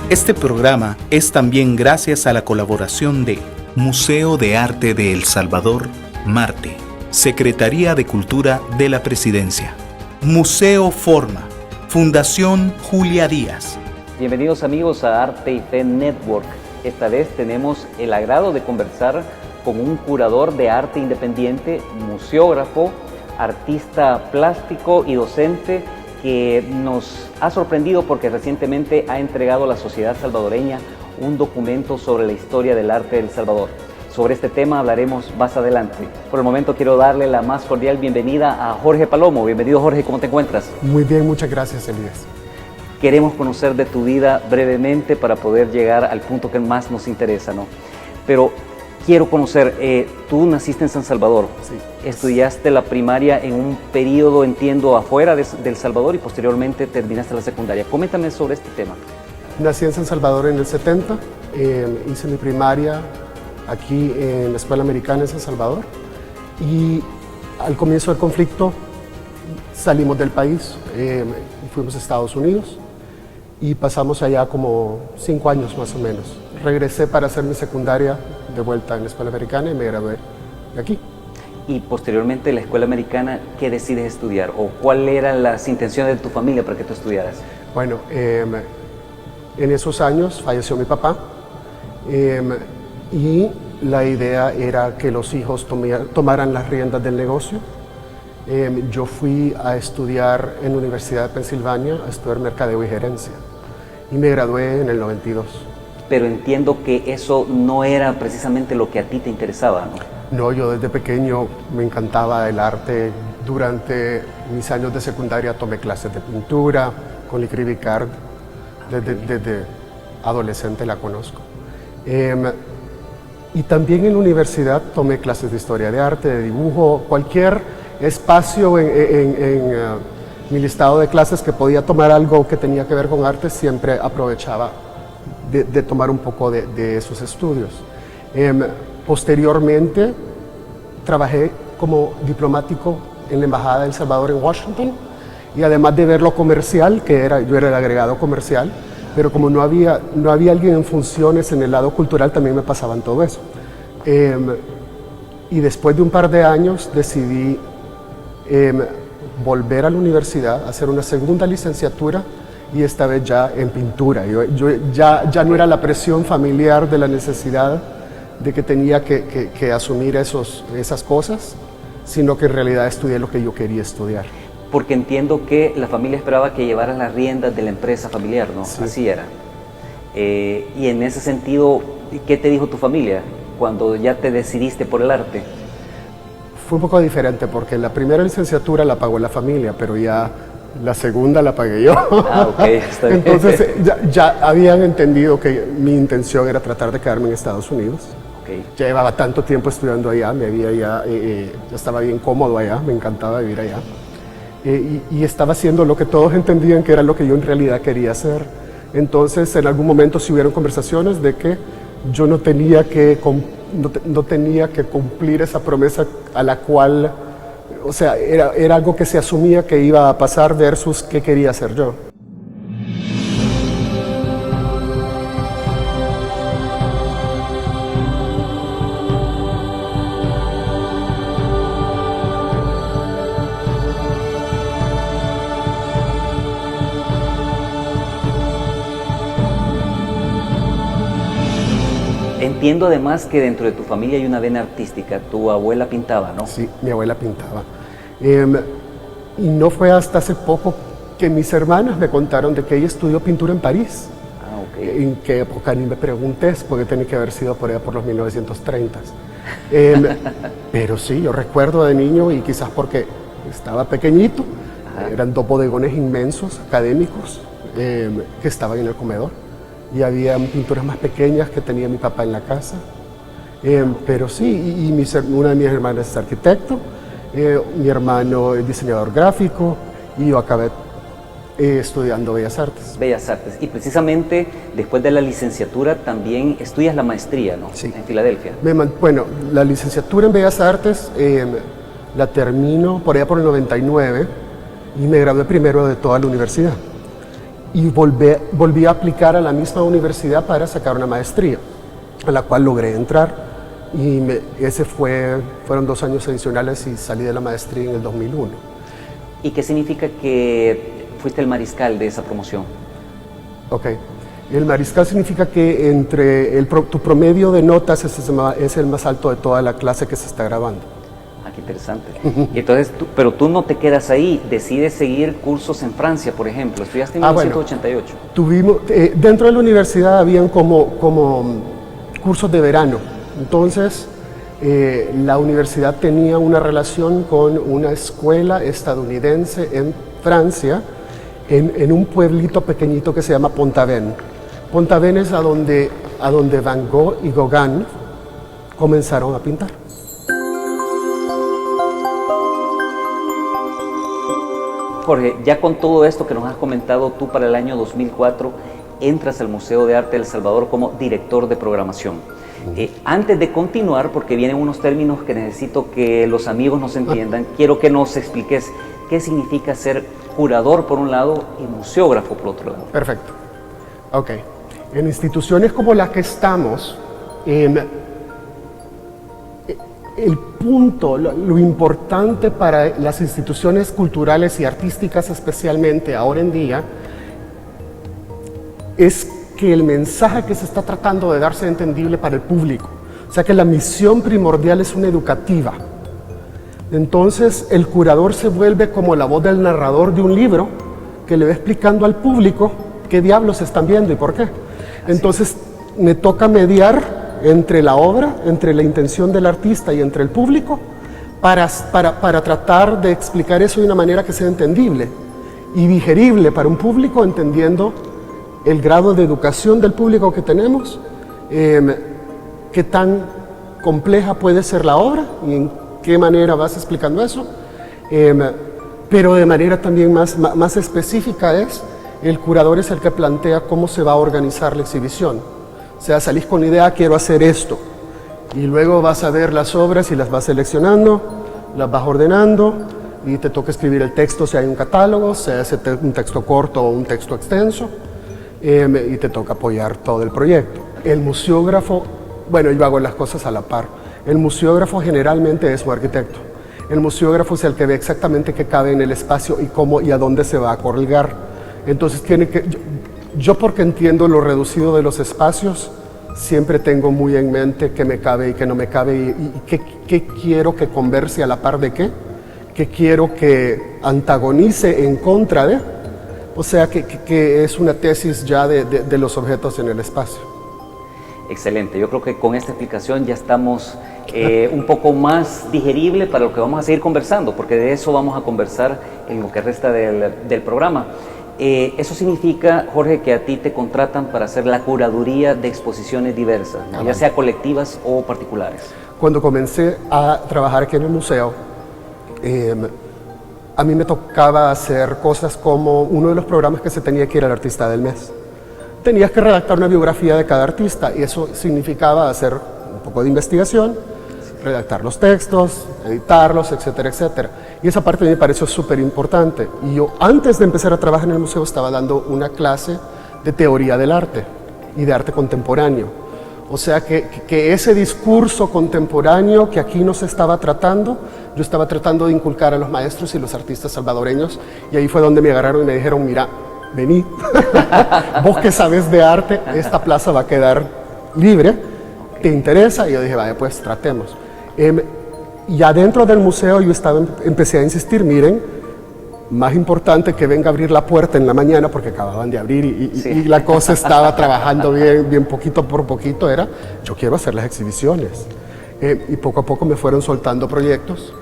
Este programa es también gracias a la colaboración de Museo de Arte de El Salvador, MARTE, Secretaría de Cultura de la Presidencia, Museo Forma, Fundación Julia Díaz. Bienvenidos amigos a Arte y Fe Network. Esta vez tenemos el agrado de conversar con un curador de arte independiente, museógrafo, artista plástico y docente que nos ha sorprendido porque recientemente ha entregado a la sociedad salvadoreña un documento sobre la historia del arte de El Salvador. Sobre este tema hablaremos más adelante. Por el momento quiero darle la más cordial bienvenida a Jorge Palomo. Bienvenido Jorge, ¿cómo te encuentras? Muy bien, muchas gracias Elías. Queremos conocer de tu vida brevemente para poder llegar al punto que más nos interesa, ¿no? Pero quiero conocer, tú naciste en San Salvador, Sí. Estudiaste la primaria en un periodo, entiendo, afuera de El Salvador y posteriormente terminaste la secundaria. Coméntame sobre este tema. Nací en San Salvador en el 70, hice mi primaria aquí en la Escuela Americana en San Salvador y al comienzo del conflicto salimos del país, fuimos a Estados Unidos y pasamos allá como 5 años más o menos. Regresé para hacer mi secundaria de vuelta en la Escuela Americana y me gradué de aquí. Y posteriormente la escuela americana, ¿qué decides estudiar? ¿O cuáles eran las intenciones de tu familia para que tú estudiaras? Bueno, en esos años falleció mi papá y la idea era que los hijos tomaran las riendas del negocio. Yo fui a estudiar en la Universidad de Pensilvania, a estudiar mercadeo y gerencia y me gradué en el 92. Pero entiendo que eso no era precisamente lo que a ti te interesaba, ¿no? No, yo desde pequeño me encantaba el arte. Durante mis años de secundaria tomé clases de pintura con Licri Vicard, desde adolescente la conozco. Y también en la universidad tomé clases de historia de arte, de dibujo, cualquier espacio en mi listado de clases que podía tomar algo que tenía que ver con arte, siempre aprovechaba de tomar un poco de esos estudios. Posteriormente trabajé como diplomático en la Embajada de El Salvador en Washington y además de ver lo comercial, yo era el agregado comercial, pero como no había alguien en funciones en el lado cultural, también me pasaban todo eso. Y después de un par de años decidí volver a la universidad, hacer una segunda licenciatura y esta vez ya en pintura. Ya no era la presión familiar de la necesidad de que tenía que asumir esas cosas, sino que en realidad estudié lo que yo quería estudiar. Porque entiendo que la familia esperaba que llevaras las riendas de la empresa familiar, ¿no? Sí. Así era. Y en ese sentido, ¿qué te dijo tu familia cuando ya te decidiste por el arte? Fue un poco diferente porque la primera licenciatura la pagó la familia, pero ya la segunda la pagué yo. Ah, ok, está bien. Entonces ya habían entendido que mi intención era tratar de quedarme en Estados Unidos. Okay. Ya llevaba tanto tiempo estudiando allá, ya estaba bien cómodo allá, me encantaba vivir allá. Y estaba haciendo lo que todos entendían que era lo que yo en realidad quería hacer. Entonces en algún momento sí hubieron conversaciones de que yo no tenía que cumplir esa promesa a la cual, o sea, era algo que se asumía que iba a pasar versus qué quería hacer yo. Entiendo además que dentro de tu familia hay una vena artística. Tu abuela pintaba, ¿no? Sí, mi abuela pintaba. Y no fue hasta hace poco que mis hermanas me contaron de que ella estudió pintura en París. Ah, ok. En qué época ni me pregunté, porque tiene que haber sido por allá por los 1930s. Pero sí, yo recuerdo de niño y quizás porque estaba pequeñito, eran 2 bodegones inmensos, académicos, que estaban en el comedor. Y había pinturas más pequeñas que tenía mi papá en la casa. Pero sí, una de mis hermanas es arquitecto, mi hermano es diseñador gráfico y yo acabé estudiando Bellas Artes. Bellas Artes. Y precisamente después de la licenciatura también estudias la maestría, ¿no? Sí. En Filadelfia. Bueno, la licenciatura en Bellas Artes la termino por allá por el 99 y me gradué primero de toda la universidad. y volví a aplicar a la misma universidad para sacar una maestría, a la cual logré entrar. Y fueron 2 años adicionales y salí de la maestría en el 2001. ¿Y qué significa que fuiste el mariscal de esa promoción? Ok. El mariscal significa que tu promedio de notas es el más alto de toda la clase que se está grabando. Ah, qué interesante. Y entonces, pero tú no te quedas ahí, decides seguir cursos en Francia, por ejemplo. Estudiaste en 1988. Tuvimos, dentro de la universidad habían como cursos de verano. Entonces, la universidad tenía una relación con una escuela estadounidense en Francia, en un pueblito pequeñito que se llama Pont-Aven. Pont-Aven es a donde Van Gogh y Gauguin comenzaron a pintar. Jorge, ya con todo esto que nos has comentado, tú para el año 2004 entras al Museo de Arte de El Salvador como director de programación. Antes de continuar, porque vienen unos términos que necesito que los amigos nos entiendan, quiero que nos expliques qué significa ser curador por un lado y museógrafo por otro lado. Perfecto. Ok. En instituciones como la que estamos, el punto, lo importante para las instituciones culturales y artísticas especialmente ahora en día, es que el mensaje que se está tratando de dar sea entendible para el público. O sea que la misión primordial es una educativa. Entonces el curador se vuelve como la voz del narrador de un libro que le va explicando al público qué diablos están viendo y por qué. Entonces me toca mediar entre la obra, entre la intención del artista y entre el público para tratar de explicar eso de una manera que sea entendible y digerible para un público, entendiendo el grado de educación del público que tenemos, qué tan compleja puede ser la obra y en qué manera vas explicando eso, pero de manera también más específica el curador es el que plantea cómo se va a organizar la exhibición. O sea, salís con la idea, quiero hacer esto, y luego vas a ver las obras y las vas seleccionando, las vas ordenando, y te toca escribir el texto si hay un catálogo, sea un texto corto o un texto extenso, y te toca apoyar todo el proyecto. El museógrafo, bueno, yo hago las cosas a la par. El museógrafo generalmente es un arquitecto. El museógrafo es el que ve exactamente qué cabe en el espacio y cómo y a dónde se va a colgar. Entonces yo porque entiendo lo reducido de los espacios, siempre tengo muy en mente qué me cabe y qué no me cabe y qué quiero que converse a la par de qué quiero que antagonice en contra de. O sea que es una tesis ya de los objetos en el espacio. Excelente, yo creo que con esta explicación ya estamos un poco más digerible para lo que vamos a seguir conversando, porque de eso vamos a conversar en lo que resta del programa. Eso significa, Jorge, que a ti te contratan para hacer la curaduría de exposiciones diversas, ¿no? Ya sea colectivas o particulares. Cuando comencé a trabajar aquí en el museo, a mí me tocaba hacer cosas como uno de los programas que se tenía que ir al artista del mes. Tenías que redactar una biografía de cada artista y eso significaba hacer un poco de investigación, redactar los textos, editarlos, etcétera, etcétera. Y esa parte me pareció súper importante. Y yo, antes de empezar a trabajar en el museo, estaba dando una clase de teoría del arte y de arte contemporáneo. O sea que ese discurso contemporáneo que aquí no se estaba tratando, yo estaba tratando de inculcar a los maestros y los artistas salvadoreños, y ahí fue donde me agarraron y me dijeron, mira, vení, vos que sabes de arte, esta plaza va a quedar libre, ¿te interesa? Y yo dije, vaya, pues tratemos. Y adentro del museo yo empecé a insistir, miren, más importante que venga a abrir la puerta en la mañana, porque acababan de abrir y la cosa estaba trabajando bien poquito por poquito, yo quiero hacer las exhibiciones. Y poco a poco me fueron soltando proyectos.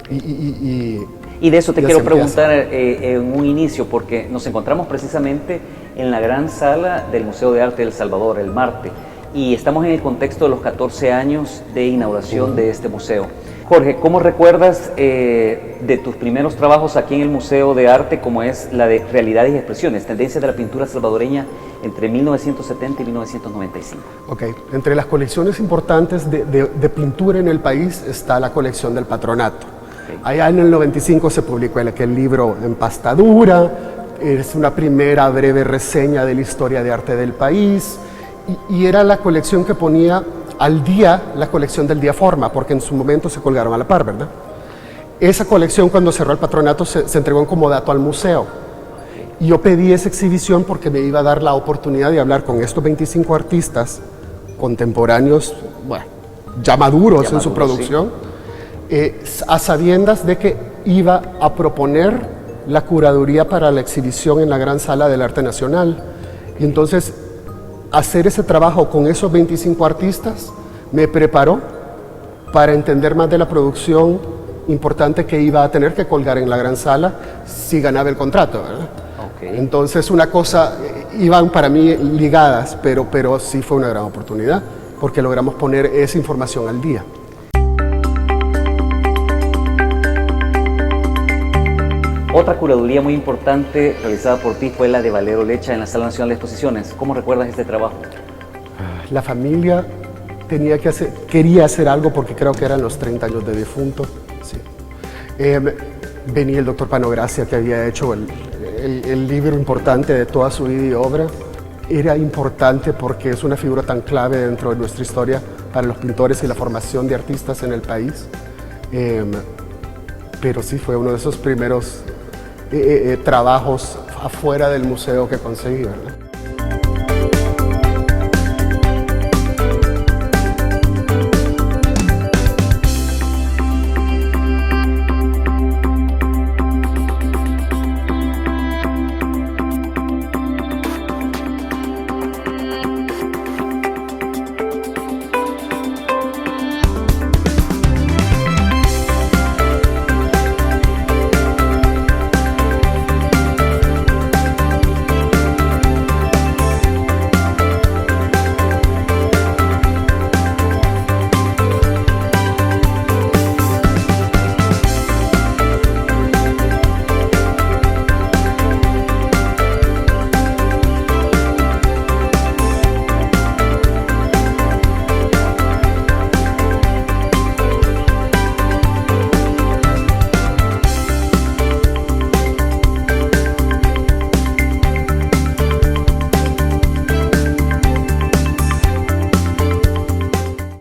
Y de eso te quiero preguntar en un inicio, porque nos encontramos precisamente en la gran sala del Museo de Arte de El Salvador, el Marte, y estamos en el contexto de los 14 años de inauguración de este museo. Jorge, ¿cómo recuerdas de tus primeros trabajos aquí en el Museo de Arte, como es la de Realidades y Expresiones, tendencias de la pintura salvadoreña entre 1970 y 1995? Ok, entre las colecciones importantes de pintura en el país está la colección del Patronato. Okay. Allá en el 95 se publicó aquel libro en pasta dura, es una primera breve reseña de la historia de arte del país, y era la colección que ponía al día la colección del Día Forma, porque en su momento se colgaron a la par, ¿verdad? Esa colección, cuando cerró el patronato, se entregó en comodato al museo. Y yo pedí esa exhibición porque me iba a dar la oportunidad de hablar con estos 25 artistas contemporáneos, bueno, ya maduros en su producción, sí. A sabiendas de que iba a proponer la curaduría para la exhibición en la Gran Sala del Arte Nacional. Y entonces, hacer ese trabajo con esos 25 artistas me preparó para entender más de la producción importante que iba a tener que colgar en la Gran Sala si ganaba el contrato, ¿verdad? Okay. Entonces, una cosa, iban para mí ligadas, pero sí fue una gran oportunidad, porque logramos poner esa información al día. Otra curaduría muy importante realizada por ti fue la de Valero Lecha en la Sala Nacional de Exposiciones. ¿Cómo recuerdas este trabajo? La familia quería hacer algo porque creo que eran los 30 años de difunto. Sí. Venía el doctor Panogracia, que había hecho el libro importante de toda su vida y obra. Era importante porque es una figura tan clave dentro de nuestra historia para los pintores y la formación de artistas en el país. Pero sí fue uno de esos primeros trabajos afuera del museo que conseguí, ¿verdad?